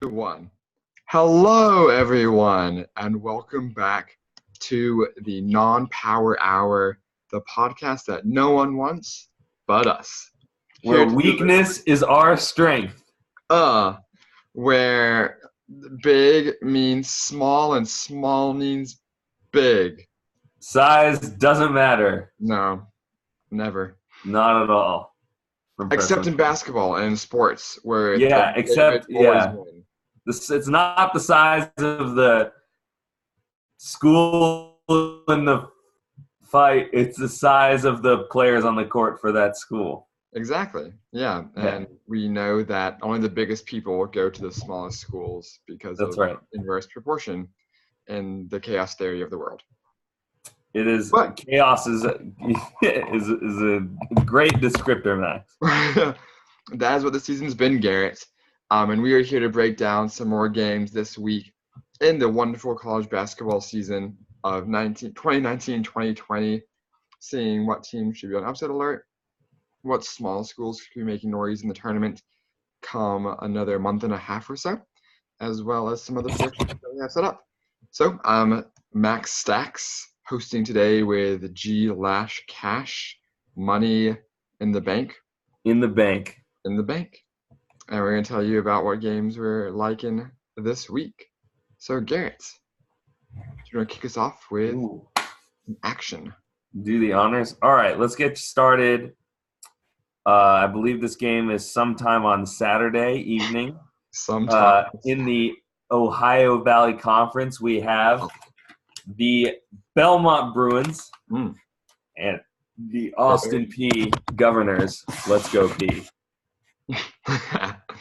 One. Hello, everyone, and welcome back to the Non-Power Hour, the podcast that no one wants but us. Where Here to weakness is our strength. where big means small and small means big. Size doesn't matter. No, never. Not at all. Except in basketball and in sports, where Yeah, the except, favorites always yeah. win. It's not the size of the school in the fight. It's the size of the players on the court for that school. Exactly. Yeah. And we know that only the biggest people go to the smallest schools because That's of right. inverse proportion in the chaos theory of the world. It is. But Chaos is a great descriptor, Max. that is what the season's been, Garrett. And we are here to break down some more games this week in the wonderful college basketball season of 2019-2020, seeing what teams should be on upset alert, what small schools could be making noise in the tournament come another month and a half or so, as well as some other predictions that we have set up. So I'm Max Stacks, hosting today with G Lash Cash, money in the bank. In the bank. In the bank. And we're going to tell you about what games we're liking this week. So Garrett, do you want to kick us off with action? Do the honors. All right, let's get started. I believe this game is sometime on Saturday evening. Sometime. In the Ohio Valley Conference, we have the Belmont Bruins and the Austin Peay Governors. Let's go Peay.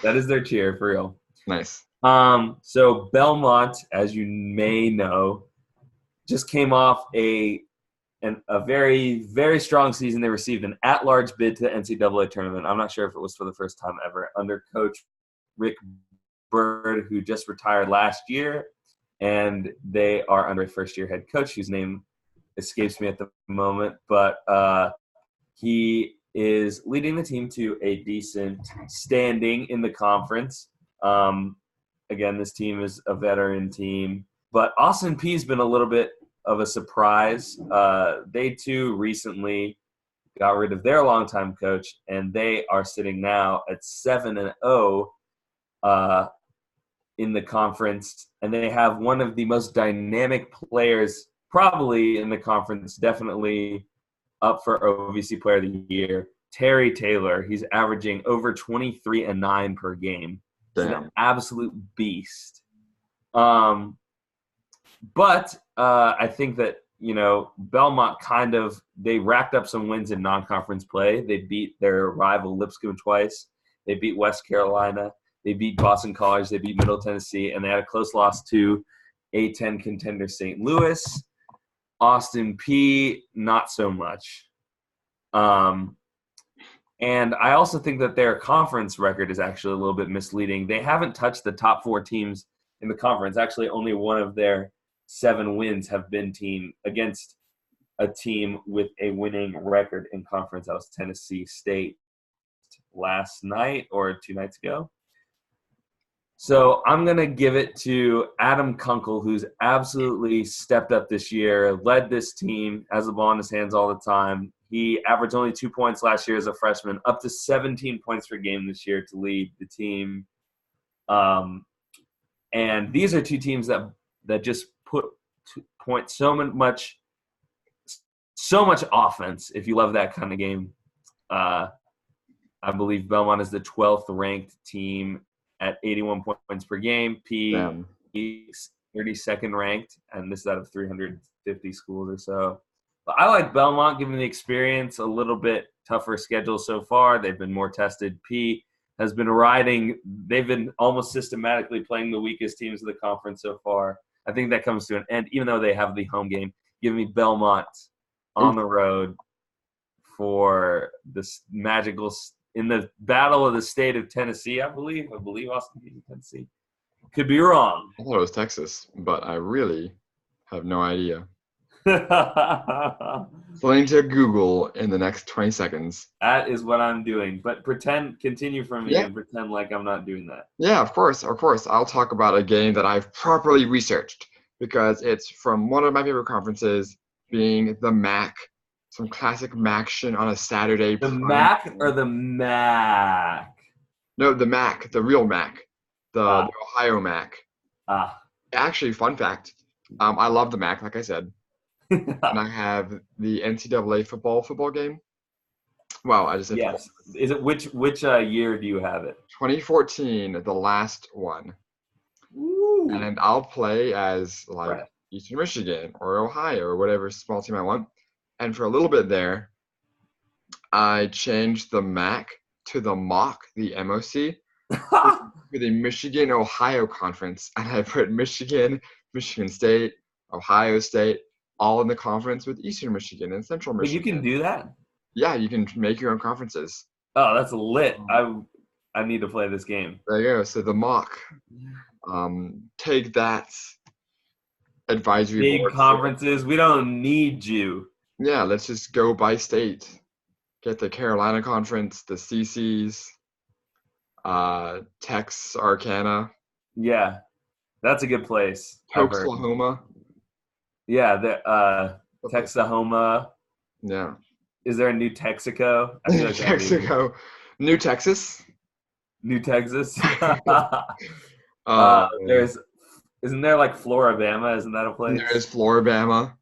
That is their cheer, for real. Nice. So Belmont, as you may know, just came off a very, very strong season. They received an at-large bid to the NCAA tournament. I'm not sure if it was for the first time ever, under Coach Rick Byrd, who just retired last year. And they are under a first-year head coach whose name escapes me at the moment. But he is leading the team to a decent standing in the conference. Again, this team is a veteran team. But Austin Peay's been a little bit of a surprise. They, too, recently got rid of their longtime coach, and they are sitting now at 7-0 in the conference. And they have one of the most dynamic players probably in the conference, definitely up for OVC Player of the Year, Terry Taylor. He's averaging over 23 and 9 per game. He's an absolute beast. But I think that, Belmont they racked up some wins in non-conference play. They beat their rival Lipscomb twice. They beat West Carolina. They beat Boston College. They beat Middle Tennessee. And they had a close loss to A10 contender St. Louis. Austin Peay, not so much. And I also think that their conference record is actually a little bit misleading. They haven't touched the top 4 teams in the conference. Actually, only one of their 7 wins have been against a team with a winning record in conference. That was Tennessee State last night or 2 nights ago. So I'm going to give it to Adam Kunkel, who's absolutely stepped up this year, led this team, has the ball in his hands all the time. He averaged only 2 points last year as a freshman, up to 17 points per game this year to lead the team. And these are 2 teams that just point so much offense. If you love that kind of game, I believe Belmont is the 12th ranked team at 81 points per game. Peay is 32nd ranked, and this is out of 350 schools or so. But I like Belmont, given the experience, a little bit tougher schedule so far. They've been more tested. Peay has been they've been almost systematically playing the weakest teams of the conference so far. I think that comes to an end, even though they have the home game. Give me Belmont on the road for this magical in the battle of the state of Tennessee, I believe Austin Peay, Tennessee. Could be wrong. I thought it was Texas, but I really have no idea. Something to Google in the next 20 seconds. That is what I'm doing. But continue for me Yeah. and pretend like I'm not doing that. Yeah, of course, of course. I'll talk about a game that I've properly researched because it's from one of my favorite conferences, being the MAC. Some classic MACtion on a Saturday. The MAC or the MAC? No, the MAC, the real MAC, the Ohio MAC. Actually, fun fact, I love the MAC, like I said, and I have the NCAA football game. Wow, I just said yes. Football. Is it which year do you have it? 2014, the last one. Ooh. And I'll play as like Eastern Michigan or Ohio or whatever small team I want. And for a little bit there, I changed the MAC to the MOC, the MOC, for the Michigan-Ohio Conference. And I put Michigan, Michigan State, Ohio State, all in the conference with Eastern Michigan and Central Michigan. But you can do that? Yeah, you can make your own conferences. Oh, that's lit. I need to play this game. There you go. So the MOC. Take that, advisory board. Big conferences. We don't need you. Yeah, let's just go by state. Get the Carolina Conference, the CCs, Texarkana. Yeah, that's a good place. Oklahoma. Yeah, the Texahoma. Yeah. Is there a New Texaco? I feel like Texaco. New Texas. New Texas. Isn't there like Floribama? Isn't that a place? There is Floribama.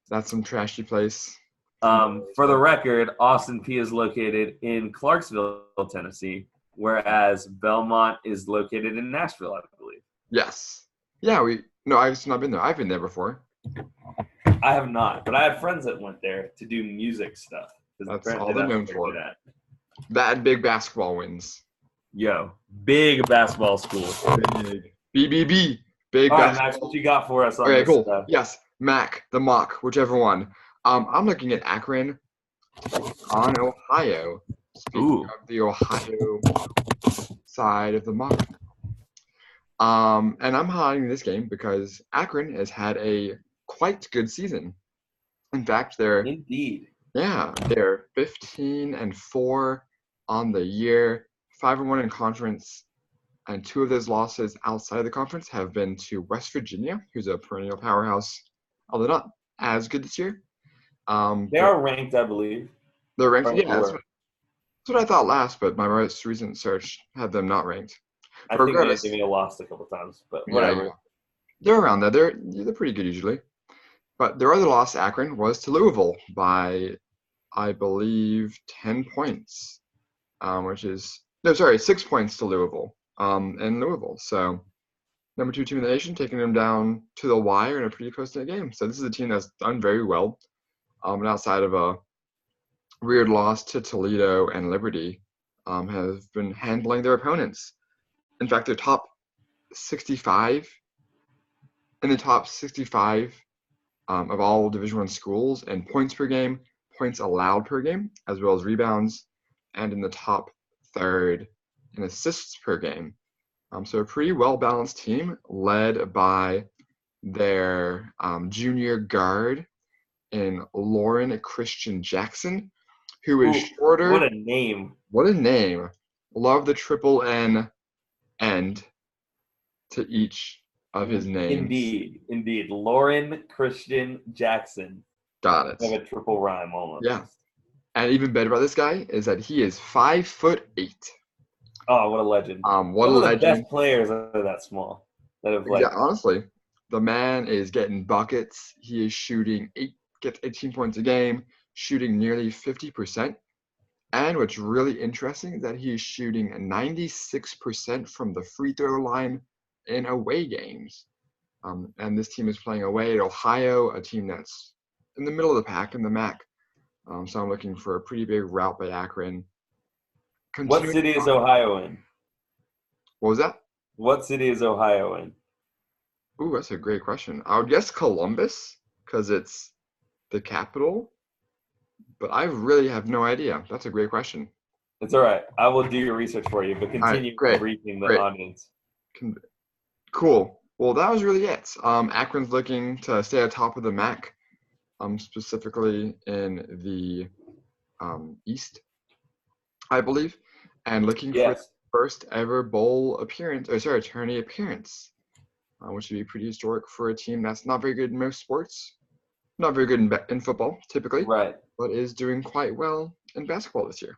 That's some trashy place. For the record, Austin Peay is located in Clarksville, Tennessee, whereas Belmont is located in Nashville, I believe. Yes. Yeah, I've not been there. I've been there before. I have not, but I had friends that went there to do music stuff. That's all they're known for. That big basketball wins. Yo, big basketball school. Big. BBB. Big all right, basketball. Max, what you got for us on okay, this? Cool. Yes, MAC, the MOC, whichever one. I'm looking at Akron on Ohio. Speaking of the Ohio side of the MOC. And I'm highlighting this game because Akron has had a quite good season. In fact, they're 15-4 on the year, 5-1 in conference, and 2 of those losses outside of the conference have been to West Virginia, who's a perennial powerhouse, although not as good this year. They are ranked, I believe. They're ranked. Yeah, that's what I thought last, but my most recent search had them not ranked. I think they lost a couple times, but whatever. Yeah. They're around there. They're pretty good usually. But their other loss, Akron, was to Louisville by, I believe, 10 points, 6 points to Louisville, in Louisville. So, number 2 team in the nation, taking them down to the wire in a pretty close-knit game. So this is a team that's done very well. And outside of a weird loss to Toledo and Liberty, have been handling their opponents. In fact, they're top 65 in the top 65 of all Division I schools in points per game, points allowed per game, as well as rebounds, and in the top 3rd in assists per game. So a pretty well-balanced team led by their junior guard in Lauren Christian Jackson, who is shorter. What a name. What a name. Love the triple N end to each of his names. Indeed. Lauren Christian Jackson. Got it. Have a triple rhyme almost. Yeah. And even better about this guy is that he is 5'8". Oh, what a legend. What a legend. The best players are that small. Yeah, honestly. The man is getting buckets. He is gets 18 points a game, shooting nearly 50%. And what's really interesting is that he is shooting 96% from the free throw line in away games. And this team is playing away at Ohio, a team that's in the middle of the pack in the MAC. So I'm looking for a pretty big rout by Akron. What city is Ohio in? What was that? What city is Ohio in? Ooh, that's a great question. I would guess Columbus because it's the capital, but I really have no idea. That's a great question. It's all right. I will do your research for you, but continue briefing the audience. Cool. Well, that was really it. Akron's looking to stay at top of the MAC. specifically in the East, I believe, and looking for the Yes. first ever bowl appearance, tourney appearance, which would be pretty historic for a team that's not very good in most sports, not very good in football typically, Right. but is doing quite well in basketball this year.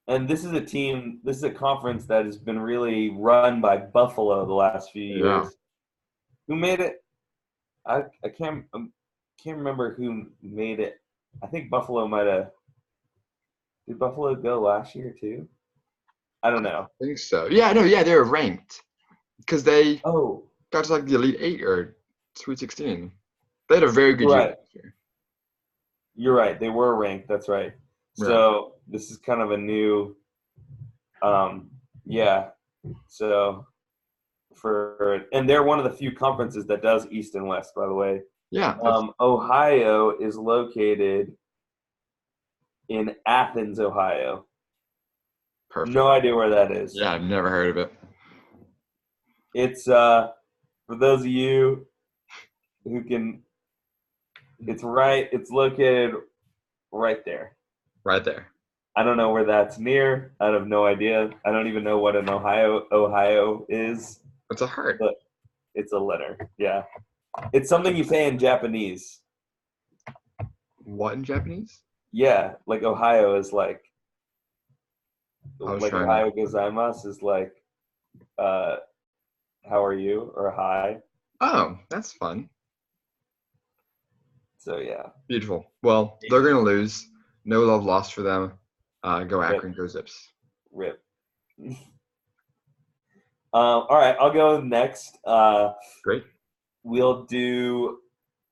And this is a conference that has been really run by Buffalo the last few years. Yeah. Who made it? I can't remember who made it. I think Buffalo might have. Did Buffalo go last year too? I don't know. I think so. Yeah, no, yeah, they were ranked because they Oh, got to like the Elite Eight or Sweet 16. They had a very good year right. this year. You're right. They were ranked. That's right. Yeah. So this is kind of a new. Yeah. So and they're one of the few conferences that does East and West, by the way. Yeah. Ohio is located in Athens, Ohio. Perfect. No idea where that is. Yeah, I've never heard of it. It's for those of you who can. It's located right there. Right there. I don't know where that's near. I have no idea. I don't even know what an Ohio is. It's a heart. But it's a letter. Yeah. It's something you say in Japanese. What in Japanese? Yeah, like Ohio is like trying to- Ohio gozaimasu is like how are you or hi. Oh, that's fun. So yeah. Beautiful. Well, they're going to lose. No love lost for them. Go Akron, go Zips. Rip. All right, I'll go next. Great. We'll do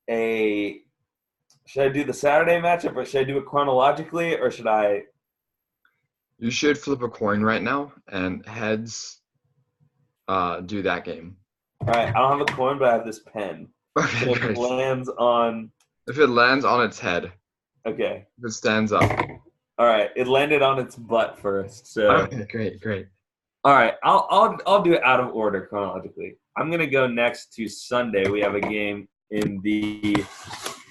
should I do the Saturday matchup or should I do it chronologically or should I? You should flip a coin right now and heads do that game. All right, I don't have a coin, but I have this pen. Okay, So if it lands on. If it lands on its head. Okay. If it stands up. All right, it landed on its butt first. So. Okay, great. All right, I'll do it out of order chronologically. I'm gonna go next to Sunday. We have a game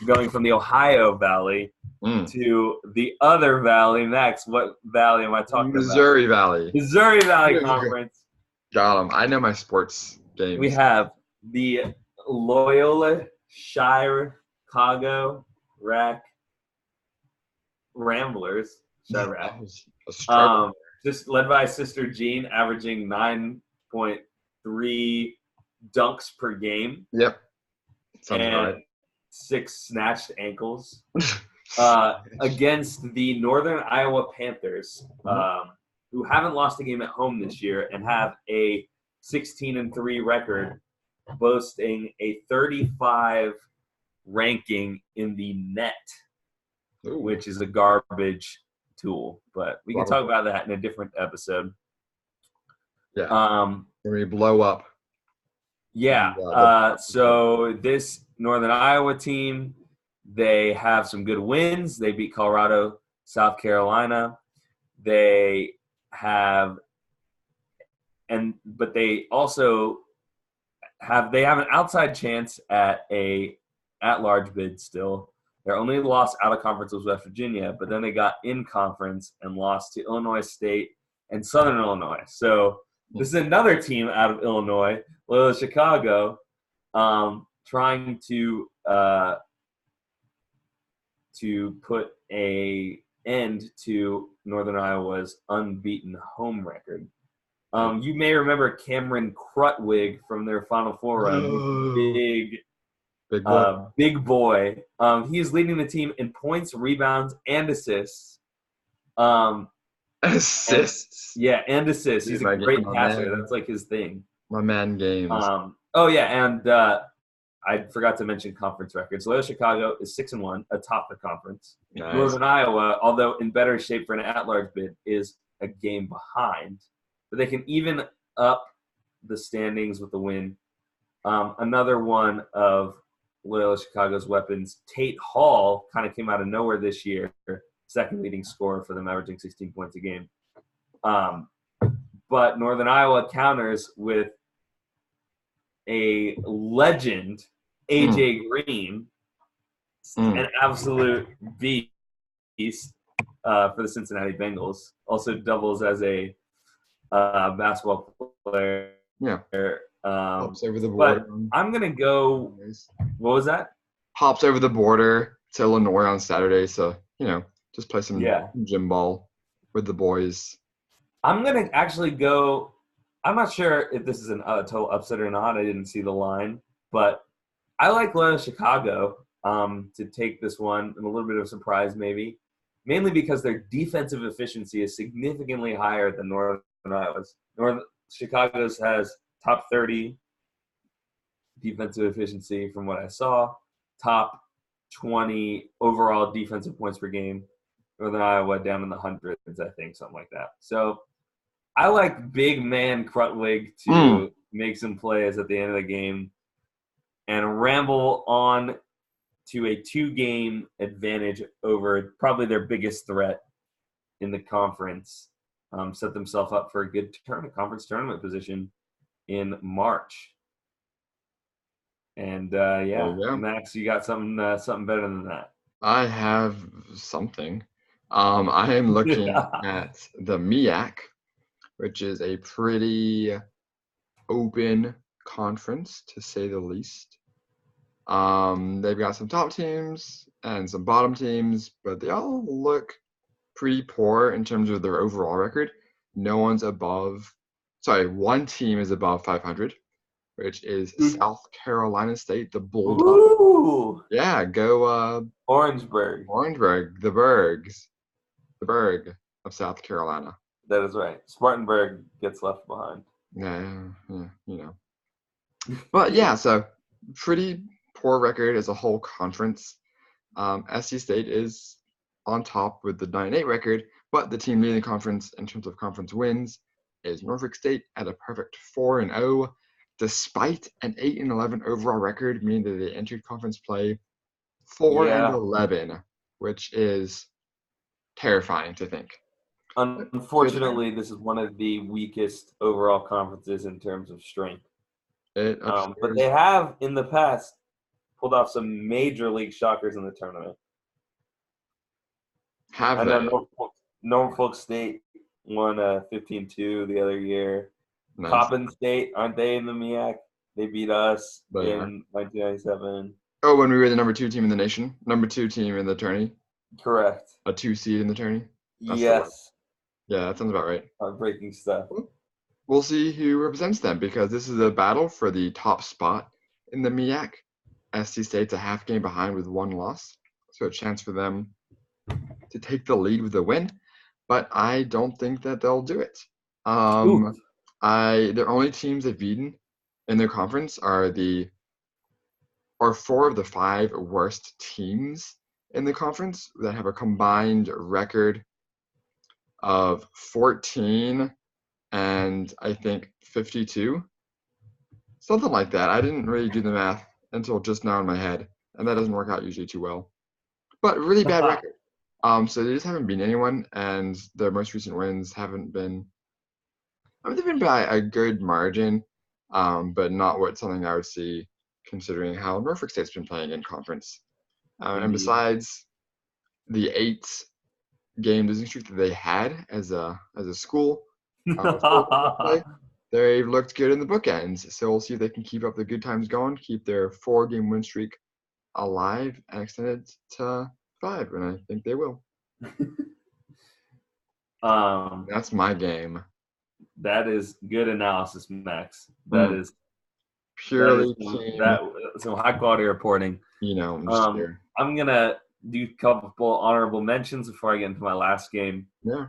going from the Ohio Valley to the other valley next. What valley am I talking Missouri about? Valley. Missouri Valley Conference. Got them. I know my sports games. We have the Loyola Chicago Ramblers. Chirac. Just led by Sister Jean, averaging 9.3 dunks per game. Yep. Sounds and right. 6 snatched ankles against the Northern Iowa Panthers, who haven't lost a game at home this year and have a 16-3 record, boasting a 35 ranking in the net, which is a garbage tool. But we can talk about that in a different episode. Yeah. When we blow up. Yeah. So this Northern Iowa team, they have some good wins. They beat Colorado, South Carolina. But they also have an outside chance at a at-large bid still. Their only loss out of conference was West Virginia, but then they got in conference and lost to Illinois State and Southern Illinois. So this is another team out of Illinois, Loyola Chicago, trying to put an end to Northern Iowa's unbeaten home record. You may remember Cameron Krutwig from their Final Four run. Big boy. He is leading the team in points, rebounds, and assists. Assists. And assists. He's a great passer. That's like his thing. My man games. And I forgot to mention conference records. Loyola Chicago is 6-1 atop the conference. Nice. Northern Iowa, although in better shape for an at-large bid, is a game behind. But they can even up the standings with the win. Another one of Loyola Chicago's weapons, Tate Hall, kind of came out of nowhere this year, second leading scorer for them, averaging 16 points a game. But Northern Iowa counters with a legend, AJ Green, an absolute beast for the Cincinnati Bengals. Also doubles as a basketball player. Yeah. Hops over the But border. I'm going to go – what was that? Hops over the border to Illinois on Saturday. So, just play some gym ball with the boys. I'm going to actually go – I'm not sure if this is a total upset or not. I didn't see the line. But I like Loyola Chicago to take this one and a little bit of a surprise maybe, mainly because their defensive efficiency is significantly higher than Northern Iowa's. Chicago's has top 30 defensive efficiency from what I saw, top 20 overall defensive points per game. Northern Iowa down in the hundreds, I think, something like that. So I like big man Krutwig to make some plays at the end of the game and ramble on to a 2-game advantage over probably their biggest threat in the conference. Set themselves up for a good conference tournament position in March. And Max, you got something better than that? I have something. I am looking at the MEAC, which is a pretty open conference, to say the least. They've got some top teams and some bottom teams, but they all look pretty poor in terms of their overall record. One team is above 500, which is South Carolina State, the Bulldogs. Ooh. Yeah, go Orangeburg. The Bergs. The Berg of South Carolina. That is right. Spartanburg gets left behind. Yeah. But yeah, so pretty poor record as a whole conference. SC State is on top with the 9-8 record, but the team leading the conference in terms of conference wins is Norfolk State at a perfect 4-0, despite an 8-11 overall record, meaning that they entered conference play 4-11, which is terrifying to think. Unfortunately, this is one of the weakest overall conferences in terms of strength. But they have, in the past, pulled off some major league shockers in the tournament. I know Norfolk State won 15-2 the other year. Nice. Coppin State, aren't they in the MEAC? They beat us in 1997. Oh, when we were the number 2 team in the nation? Number 2 team in the tourney? Correct. A 2 seed in the tourney? Yes. Yeah, that sounds about right. Heartbreaking stuff. We'll see who represents them, because this is a battle for the top spot in the MEAC. SC State's a half game behind with 1 loss, so a chance for them to take the lead with a win. But I don't think that they'll do it. The only teams they've beaten in their conference are 4 of the 5 worst teams in the conference that have a combined record of 14 and I think 52, something like that. I didn't really do the math until just now in my head, and that doesn't work out usually too well. But really bad record. So they just haven't beaten anyone, and their most recent wins haven't been. They've been by a good margin, but not something I would see considering how Norfolk State's been playing in conference. And besides the 8-game losing streak that they had as a school, they've looked good in the bookends. So we'll see if they can keep up the good times going, keep their 4-game win streak alive, and extend it to 5, and I think they will. That's my game. That is good analysis, Max. That is purely some high quality reporting. I'm gonna do a couple honorable mentions before I get into my last game. Yeah.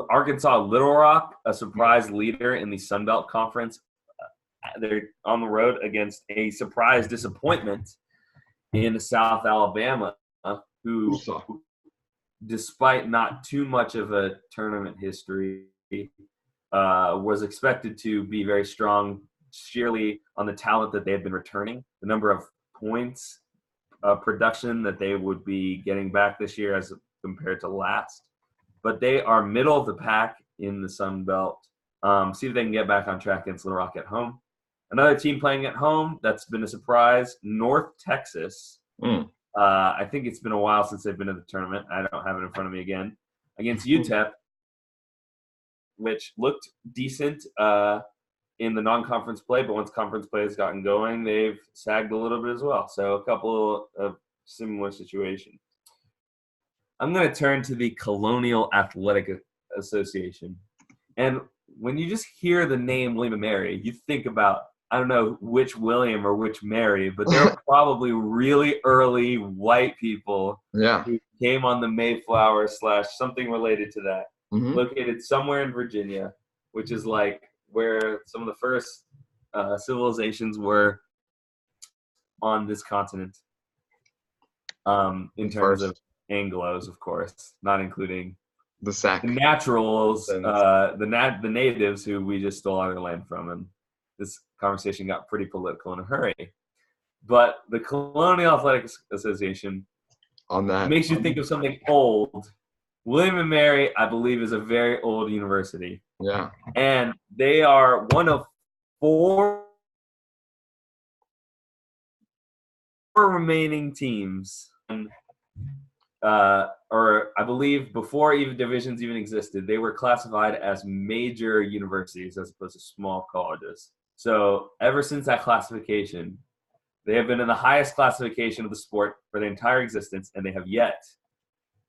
Arkansas Little Rock, a surprise leader in the Sun Belt Conference. They're on the road against a surprise disappointment in South Alabama, who, despite not too much of a tournament history, was expected to be very strong sheerly on the talent that they had been returning, the number of points production that they would be getting back this year as compared to last. But they are middle of the pack in the Sun Belt. See if they can get back on track against Little Rock at home. Another team playing at home that's been a surprise, North Texas. I think it's been a while since they've been in the tournament. I don't have it in front of me again. Against UTEP, which looked decent in the non-conference play, but once conference play has gotten going, they've sagged a little bit as well. So a couple of similar situations. I'm going to turn to the Colonial Athletic Association. And when you just hear the name William and Mary, you think about, I don't know which William or which Mary, but they're probably really early white people who came on the Mayflower / something related to that, located somewhere in Virginia, which is like where some of the first civilizations were on this continent, in terms of Anglos, of course, not including the naturals, the natives who we just stole our land from. And this conversation got pretty political in a hurry. But the Colonial Athletic Association makes you think of something old. William and Mary, I believe, is a very old university. Yeah. And they are one of 4 remaining teams. Or I believe before even divisions even existed, they were classified as major universities as opposed to small colleges. So ever since that classification, they have been in the highest classification of the sport for their entire existence, and they have yet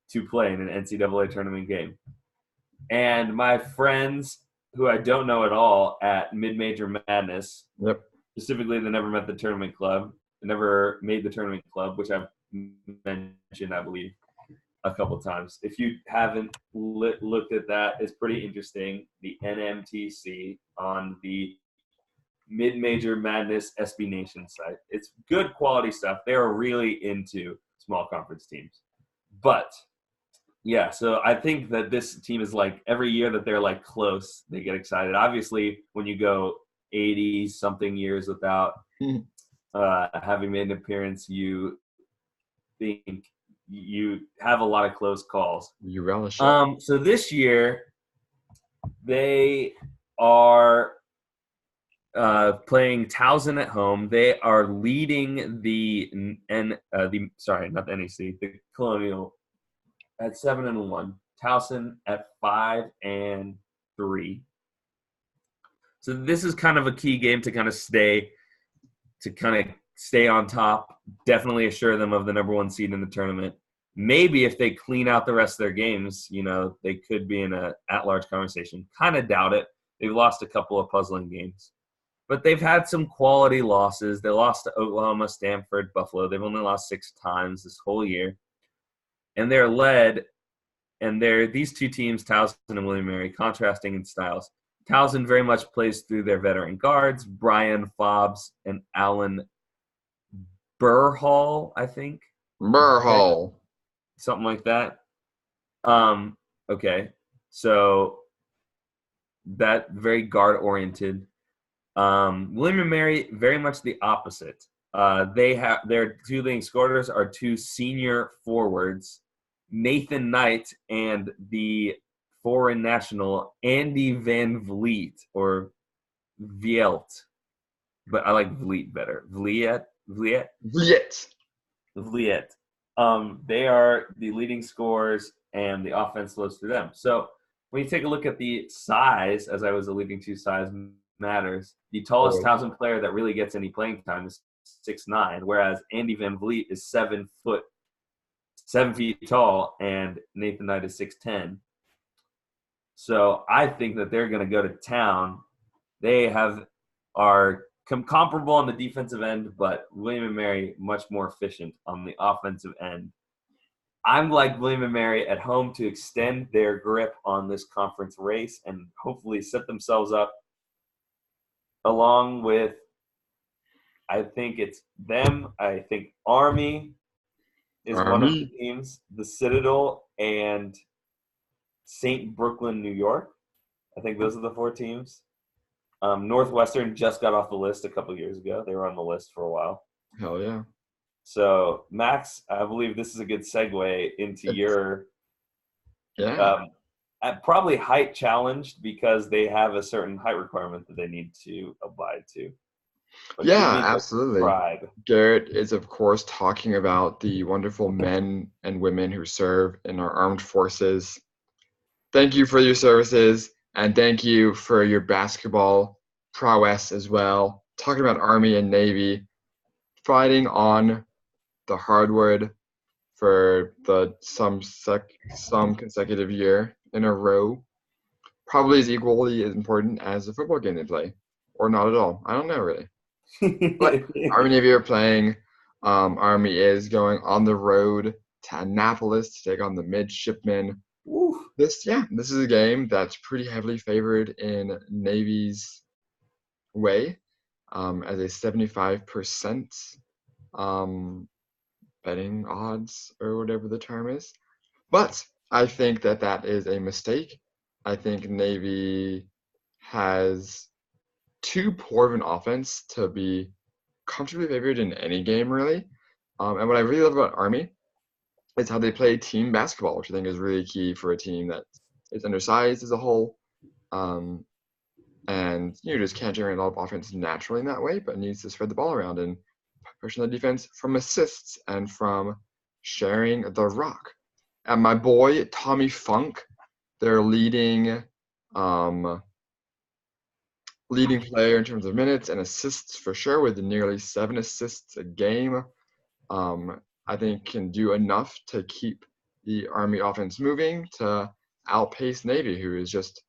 to play in an NCAA tournament game. And my friends, who I don't know at all at Mid-Major Madness, specifically the Never Met the Tournament Club, Never Made the Tournament Club, which I've mentioned, I believe, a couple times. If you haven't looked at that, it's pretty interesting. The NMTC on the Mid-Major Madness SB Nation site. It's good quality stuff. They are really into small conference teams. But yeah, so I think that this team is like every year that they're like close, they get excited. Obviously, when you go 80 something years without having made an appearance, you think you have a lot of close calls. You relish it. So this year they are playing Towson at home. They are leading the Colonial at 7-1. Towson at 5-3. So this is kind of a key game to kind of stay on top. Definitely assure them of the number 1 seed in the tournament. Maybe if they clean out the rest of their games, they could be in a at-large conversation. Kind of doubt it. They've lost a couple of puzzling games. But they've had some quality losses. They lost to Oklahoma, Stanford, Buffalo. They've only lost 6 times this whole year. And they're led, and these 2 teams, Towson and William & Mary, contrasting in styles. Towson very much plays through their veteran guards, Brian Fobbs and Alan Burhall, I think. Burhall. Something like that. Okay. So that very guard-oriented. William & Mary, very much the opposite. Their 2 leading scorers are 2 senior forwards, Nathan Knight and the foreign national Andy Van Vliet, or Vielt, but I like Vliet better. Vliet. They are the leading scorers, and the offense flows through them. So when you take a look at the size, as I was alluding to, size matters. The tallest Towson player that really gets any playing time is 6'9", whereas Andy Van Vliet is 7 feet tall, and Nathan Knight is 6'10". So I think that they're going to go to town. They are comparable on the defensive end, but William & Mary much more efficient on the offensive end. I'm like William & Mary at home to extend their grip on this conference race and hopefully set themselves up along with, I think it's them. I think Army is one of the teams, the Citadel, and St. Brooklyn, New York. I think those are the 4 teams. Northwestern just got off the list a couple years ago. They were on the list for a while. Hell yeah. So, Max, I believe this is a good segue into your probably height challenged, because they have a certain height requirement that they need to abide to. But give Yeah, me the absolutely. tribe. Garrett is, of course, talking about the wonderful men and women who serve in our armed forces. Thank you for your services, and thank you for your basketball prowess as well. Talking about Army and Navy, fighting on the hardwood for some consecutive year in a row probably is equally as important as the football game they play, or not at all. I don't know really. But Army Navy are playing. Army is going on the road to Annapolis to take on the Midshipmen. Woo. This is a game that's pretty heavily favored in Navy's way, as a 75% um, betting odds or whatever the term is. But I think that is a mistake. I think Navy has too poor of an offense to be comfortably favored in any game, really. And what I really love about Army is how they play team basketball, which I think is really key for a team that is undersized as a whole. And you just can't generate a lot of offense naturally in that way, but needs to spread the ball around and push on the defense from assists and from sharing the rock. And my boy Tommy Funk, their leading player in terms of minutes and assists for sure, with nearly 7 assists a game. I think can do enough to keep the Army offense moving to outpace Navy, who has just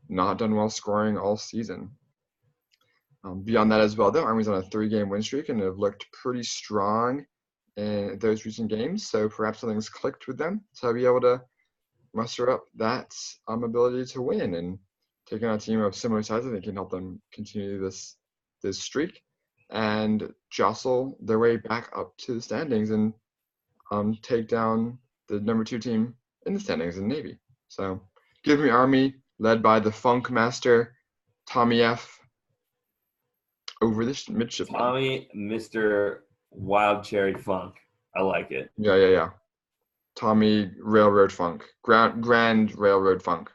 not done well scoring all season. Beyond that as well, the Army's on a 3-game win streak and have looked pretty strong in those recent games, so perhaps something's clicked with them to be able to muster up that ability to win, and taking on a team of similar size, I think can help them continue this streak and jostle their way back up to the standings and take down the number 2 team in the standings in Navy. So give me Army, led by the Funk Master, Tommy F. over the midshipmen. Tommy, Mr. Wild Cherry Funk. I like it. Yeah. Tommy Railroad Funk. Grand Railroad Funk.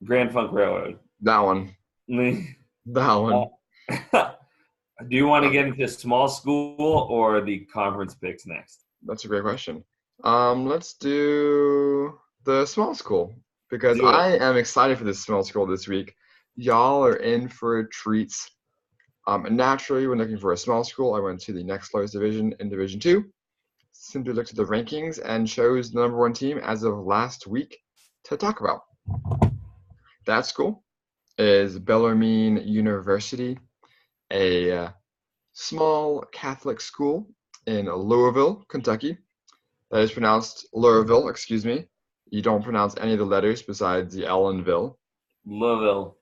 Grand Funk Railroad. That one. That one. Do you want to get into small school or the conference picks next? That's a great question. Let's do the small school, because I am excited for this small school this week. Y'all are in for treats. Naturally, when looking for a small school, I went to the next lowest division in Division 2. Simply looked at the rankings and chose the number 1 team as of last week to talk about. That school is Bellarmine University, a small Catholic school in Louisville, Kentucky. That is pronounced Louisville, excuse me. You don't pronounce any of the letters besides the L and Ville. Louisville.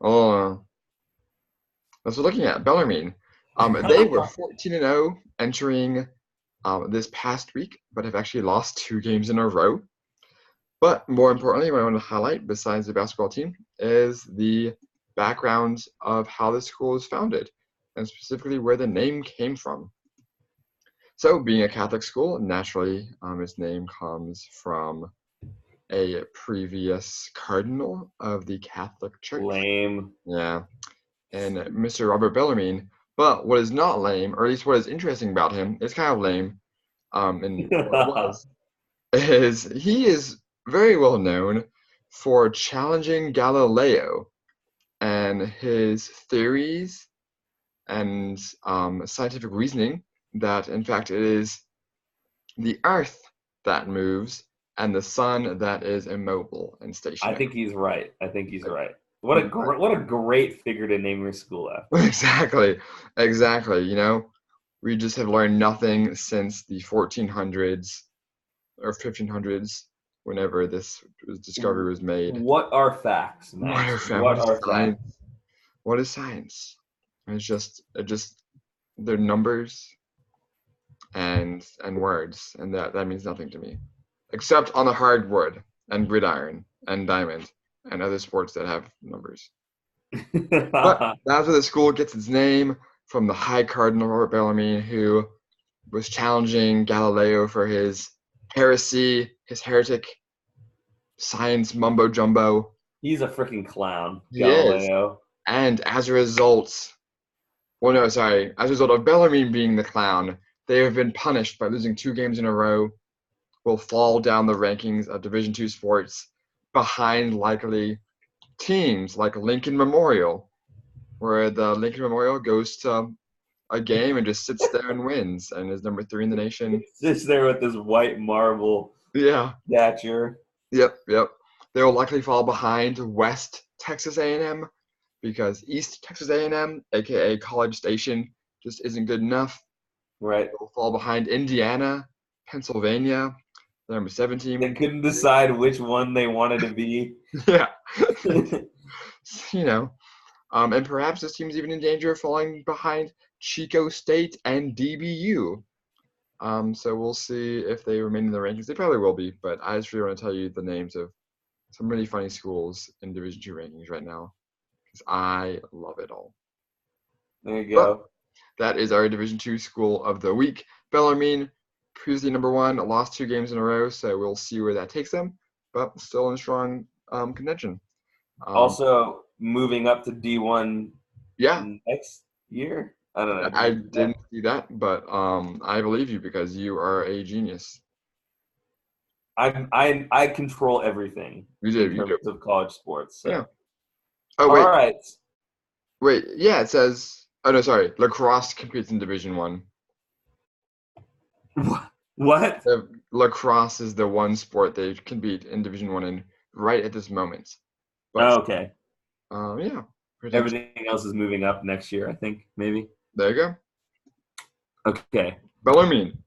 Oh. That's what we're looking at, Bellarmine. They were 14-0 entering this past week, but have actually lost 2 games in a row. But more importantly, what I want to highlight, besides the basketball team, is the background of how the school was founded, and specifically where the name came from. So, being a Catholic school, naturally, its name comes from a previous cardinal of the Catholic Church. Lame. Yeah. And Mr. Robert Bellarmine. But what is not lame, or at least what is interesting about him, is kind of lame, and what it was, is he is very well known for challenging Galileo and his theories and scientific reasoning that, in fact, it is the Earth that moves and the sun that is immobile and stationary. I think he's right. What a great figure to name your school after. Exactly. You know, we just have learned nothing since the 1400s or 1500s, whenever this discovery was made. What are facts, Max? What are facts? What is science? It's just they're numbers and words, and that means nothing to me, except on the hardwood and gridiron and diamond and other sports that have numbers. But that's where the school gets its name, from the High Cardinal Robert Bellarmine, who was challenging Galileo for his heresy, his heretic science mumbo jumbo. He's a freaking clown, He Galileo. Is. And as a result, Well, no, sorry. As a result of Bellarmine being the clown, they have been punished by losing 2 games in a row, will fall down the rankings of Division Two sports behind likely teams like Lincoln Memorial, where the Lincoln Memorial goes to a game and just sits there and wins and is number 3 in the nation. Sits there with this white marble Yeah. stature. Yep. They will likely fall behind West Texas A&M because East Texas A&M, aka College Station, just isn't good enough. Right. They'll fall behind Indiana, Pennsylvania, the number 7 team. They couldn't decide which one they wanted to be. Yeah. And perhaps this team's even in danger of falling behind Chico State and DBU. So we'll see if they remain in the rankings. They probably will be, but I just really want to tell you the names of some really funny schools in Division II rankings right now because I love it all. There you go. But that is our Division II school of the week. Bellarmine, previously number 1, lost 2 games in a row, so we'll see where that takes them, but still in strong contention. Also, moving up to D1 next year. I don't know. I didn't see that, but I believe you because you are a genius. I control everything in terms of college sports. So. Yeah. Oh wait. All right. Wait. Yeah, it says. Oh no, sorry. Lacrosse competes in Division 1. What? Lacrosse is the one sport they compete in Division 1 in right at this moment. But, okay. Yeah. Everything else is moving up next year, I think, maybe. There you go. Okay. Bellarmine.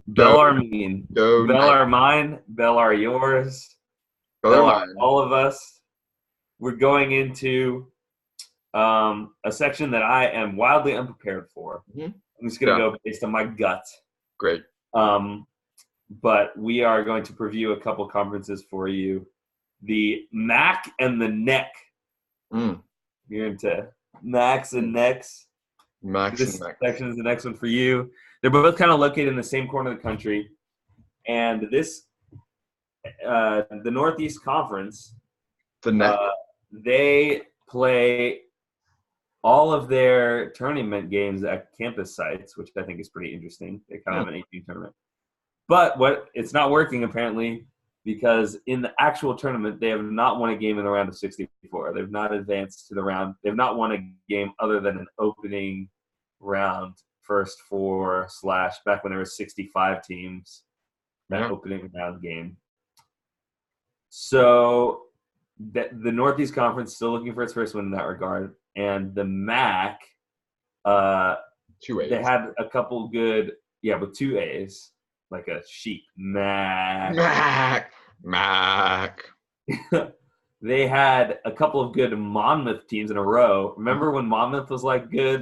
Bellarmine. Bell are mine. Bell are yours. Bell are all of us. We're going into a section that I am wildly unprepared for. Mm-hmm. I'm just going to go based on my gut. Great. But we are going to preview a couple conferences for you. The MAC and the NEC. You're into Max and Nex. This section is the next one for you. They're both kind of located in the same corner of the country. And this, the Northeast Conference, the NEC, they play all of their tournament games at campus sites, which I think is pretty interesting. They kind of have an 18 tournament. But it's not working apparently because in the actual tournament, they have not won a game in the round of 64. They've not advanced to the round. They've not won a game other than an opening round, first four / back when there were 65 teams, that opening round game. So the Northeast Conference still looking for its first win in that regard. And the MAC, 2 A's. They had a couple good, with 2 A's. Like a sheep. MAC. They had a couple of good Monmouth teams in a row. Remember when Monmouth was good,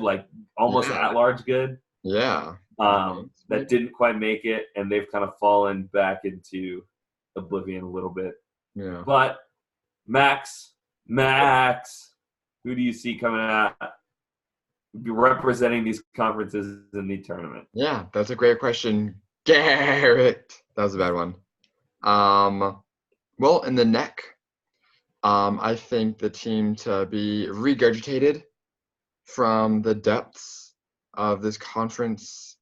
almost at-large good? Yeah. That didn't quite make it, and they've kind of fallen back into oblivion a little bit. Yeah. But Max, who do you see coming out representing these conferences in the tournament? Yeah, that's a great question. Garrett. That was a bad one. Well, in the NEC, I think the team to be regurgitated from the depths of this conference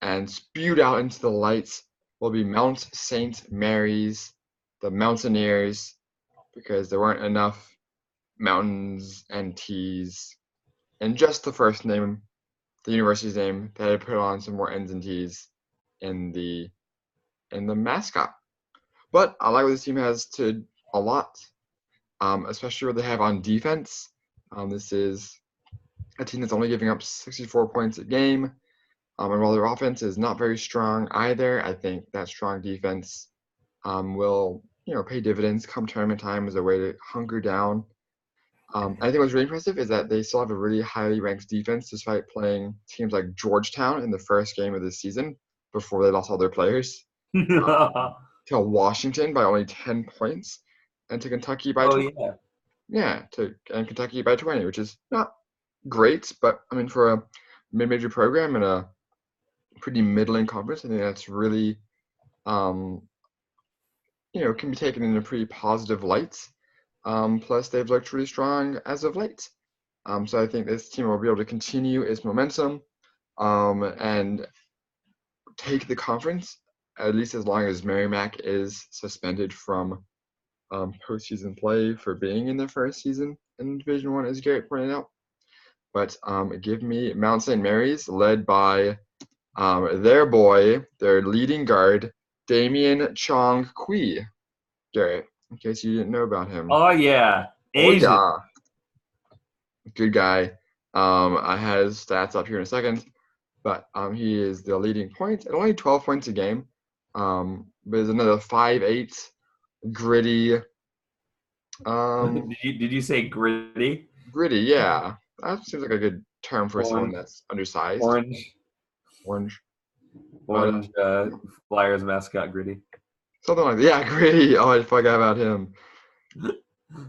and spewed out into the lights will be Mount St. Mary's, the Mountaineers, because there weren't enough mountains and T's in just the first name, the university's name. They had to put on some more N's and T's in the mascot. But I like what this team has to a lot, especially what they have on defense. This is a team that's only giving up 64 points a game. And while their offense is not very strong either, I think that strong defense will pay dividends come tournament time as a way to hunker down. I think what's really impressive is that they still have a really highly ranked defense despite playing teams like Georgetown in the first game of the season before they lost all their players. To Washington by only 10 points and to Kentucky by 20. And Kentucky by 20, which is not great, but I mean for a mid-major program and a pretty middling conference, I think that's really can be taken in a pretty positive light. Plus they've looked really strong as of late. So I think this team will be able to continue its momentum and take the conference, at least as long as Merrimack is suspended from postseason play for being in their first season in Division One, as Garrett pointed out. But give me Mount St. Mary's, led by their boy, their leading guard, Damian Chong Kui. Garrett, in case you didn't know about him. Oh yeah, Oh Asian. yeah, good guy. I had his stats up here in a second, but he is the leading point at only 12 points a game. But there's another 5'8", gritty. Did you say gritty? Gritty, yeah. That seems like a good term for someone that's undersized. Orange. Flyers mascot Gritty. Something like that. Yeah, Gritty. Oh, I forgot about him.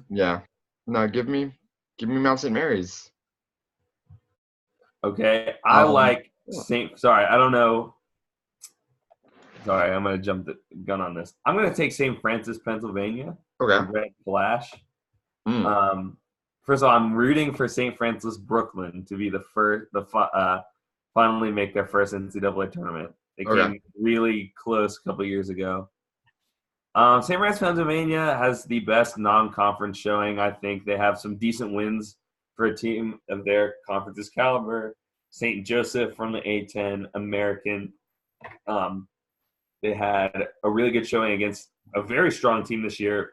Yeah. No, give me Mount St. Mary's. Okay, I like St. Sorry, I don't know. Sorry, I'm gonna jump the gun on this. I'm gonna take St. Francis, Pennsylvania. Okay. Red Flash. First of all, I'm rooting for St. Francis Brooklyn to be finally make their first NCAA tournament. They came really close a couple years ago. St. Francis, Pennsylvania has the best non-conference showing. I think they have some decent wins for a team of their conference's caliber. St. Joseph from the A-10, American. They had a really good showing against a very strong team this year.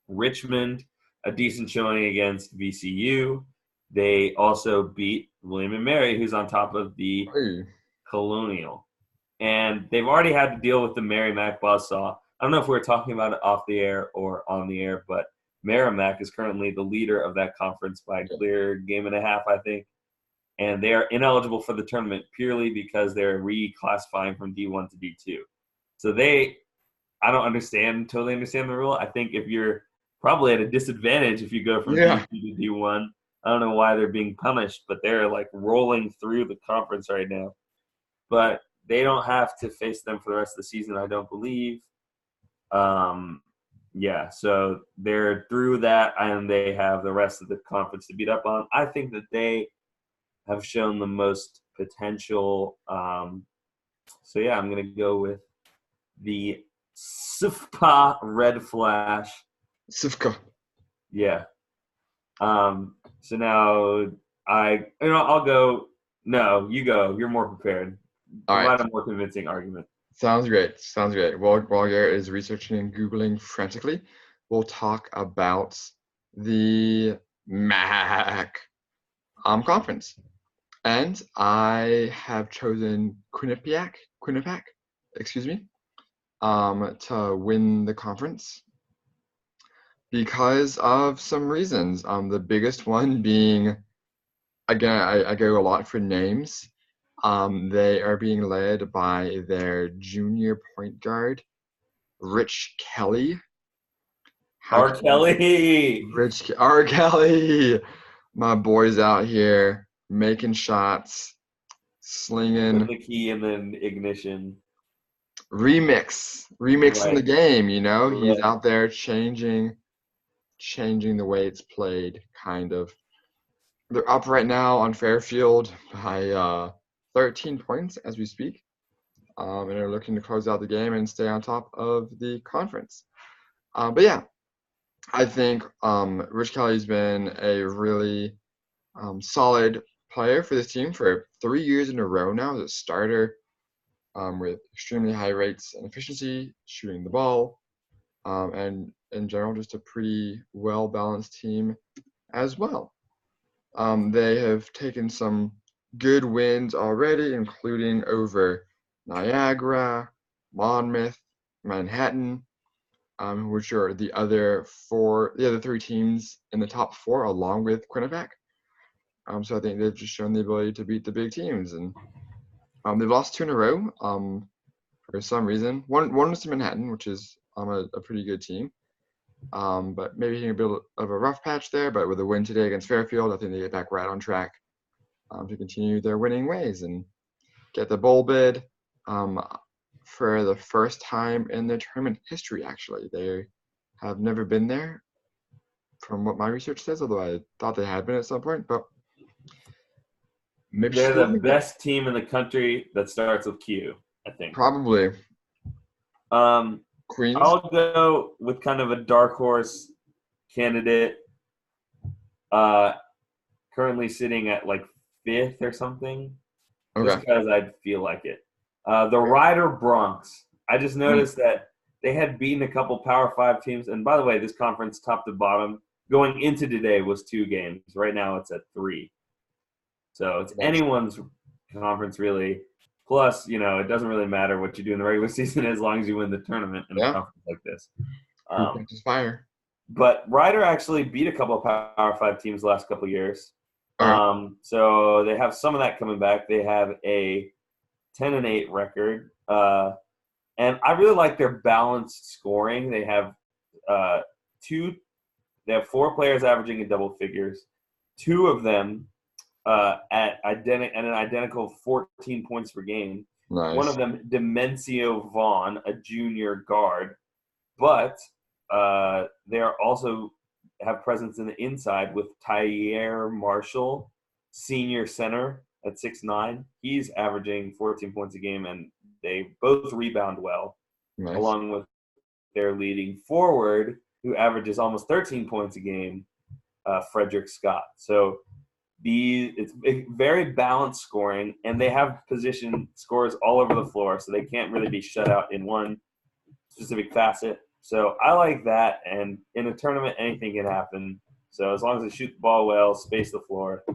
Richmond, a decent showing against VCU. They also beat William & Mary, who's on top of the Colonial. And they've already had to deal with the Merrimack buzzsaw. I don't know if we were talking about it off the air or on the air, but Merrimack is currently the leader of that conference by a clear game and a half, I think. And they are ineligible for the tournament purely because they're reclassifying from D1 to D2. So I don't totally understand the rule. I think if you're probably at a disadvantage if you go from D2 to D1. I don't know why they're being punished, but they're like rolling through the conference right now. But they don't have to face them for the rest of the season, I don't believe. So they're through that, and they have the rest of the conference to beat up on. I think that they have shown the most potential. I'm going to go with the SFPA Red Flash. SFPA. Yeah. So now I'll go. No, you go. You're more prepared. Provide a more convincing argument. Sounds great. While Garrett is researching and Googling frantically, we'll talk about the MAC conference. And I have chosen Quinnipiac, to win the conference because of some reasons. The biggest one being, again, I go a lot for names. They are being led by their junior point guard, Rich Kelly. R. Kelly! R. Kelly! My boy's out here making shots, slinging. Put the key and then ignition. Remixing the game, you know? Right. He's out there changing the way it's played, kind of. They're up right now on Fairfield by 13 points as we speak. And are looking to close out the game and stay on top of the conference. But yeah, I think Rich Kelly's been a really solid player for this team for 3 years in a row now as a starter, with extremely high rates and efficiency, shooting the ball, and in general just a pretty well-balanced team as well. They have taken some good wins already, including over Niagara, Monmouth, Manhattan, which are the other three teams in the top four, along with Quinnipiac. So I think they've just shown the ability to beat the big teams, and they've lost 2 in a row for some reason. One was to Manhattan, which is a pretty good team. But maybe hitting a bit of a rough patch there, but with a win today against Fairfield, I think they get back right on track to continue their winning ways and get the bowl bid for the first time in their tournament history, actually. They have never been there from what my research says, although I thought they had been at some point. But Mitch They're the Storm, best team in the country that starts with Q, I think. probably Queens. I'll go with kind of a dark horse candidate. Currently sitting at like 5th or something. Okay. Just because I feel like it. The Rider Bronx. I just noticed that they had beaten a couple Power 5 teams. And by the way, this conference, top to bottom, going into today was 2 games. Right now it's at 3. So it's anyone's conference, really. Plus, it doesn't really matter what you do in the regular season as long as you win the tournament in a conference like this. Fire. But Rider actually beat a couple of Power 5 teams the last couple of years. So they have some of that coming back. They have a 10-8 record. And I really like their balanced scoring. They have 4 players averaging in double figures. 2 of them at an identical 14 points per game. Nice. One of them, Demencio Vaughn, a junior guard. But they are also have presence in the inside with Tyer Marshall, senior center at 6'9". He's averaging 14 points a game, and they both rebound well, along with their leading forward, who averages almost 13 points a game, Frederick Scott. So it's very balanced scoring, and they have position scores all over the floor, so they can't really be shut out in one specific facet. So I like that, and in a tournament, anything can happen. So as long as they shoot the ball well, space the floor,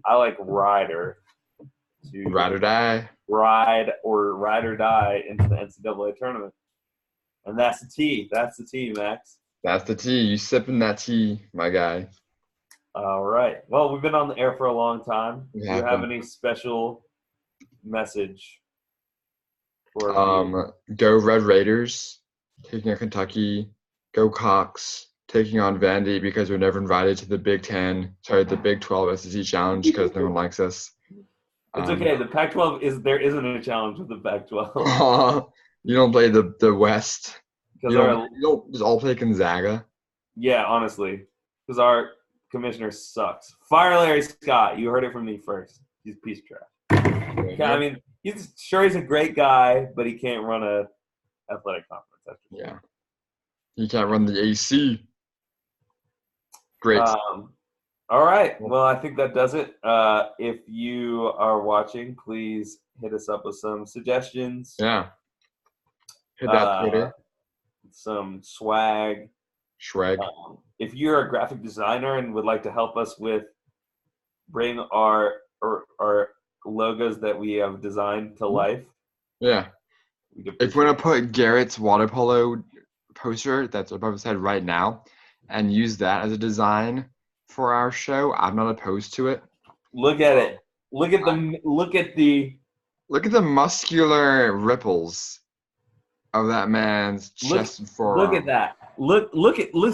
I like Rider to ride or die into the NCAA tournament. And that's the tea. That's the tea, Max. That's the tea. You sipping that tea, my guy. All right. Well, we've been on the air for a long time. Do you have any special message for Go Red Raiders. Taking on Kentucky, go Cox, taking on Vandy because we're never invited to the Big 12 SEC Challenge because no one likes us. It's okay. The Pac-12 there isn't a challenge with the Pac-12. You don't play the West. You don't just all play Gonzaga. Yeah, honestly, because our commissioner sucks. Fire Larry Scott. You heard it from me first. He's a piece of trash. Yeah, I mean, he's a great guy, but he can't run a athletic conference. Yeah. He can't run the AC. Great. All right. Well, I think that does it. If you are watching, please hit us up with some suggestions. Yeah. Hit that Twitter. Some swag. If you're a graphic designer and would like to help us bring our logos that we have designed to life. Yeah. If we're going to put Garrett's water polo poster that's above his head right now and use that as a design for our show, I'm not opposed to it. Look at it. Look at the muscular ripples of that man's chest and forearm. Look at that. Look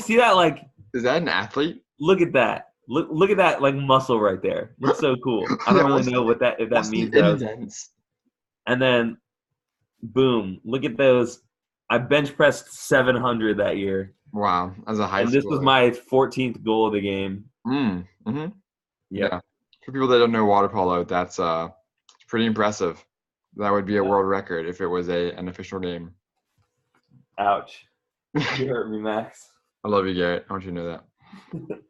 see that, like, is that an athlete? Look at that. Look at that, like, muscle right there. Looks so cool. I don't really know if that means. And then boom, look at those. I bench pressed 700 that year. Wow, as a high schooler. And this was my 14th goal of the game. Yeah. For people that don't know water polo, that's pretty impressive. That would be a world record if it was an official game. Ouch. You hurt me, Max. I love you, Garrett. I want you to know that.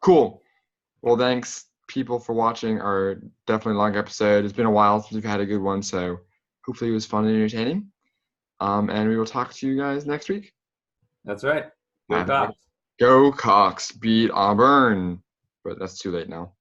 Cool. Well, thanks, people, for watching our definitely long episode. It's been a while since we've had a good one, so hopefully it was fun and entertaining. And we will talk to you guys next week. That's right. Go Cox. Go Cox. Beat Auburn. But that's too late now.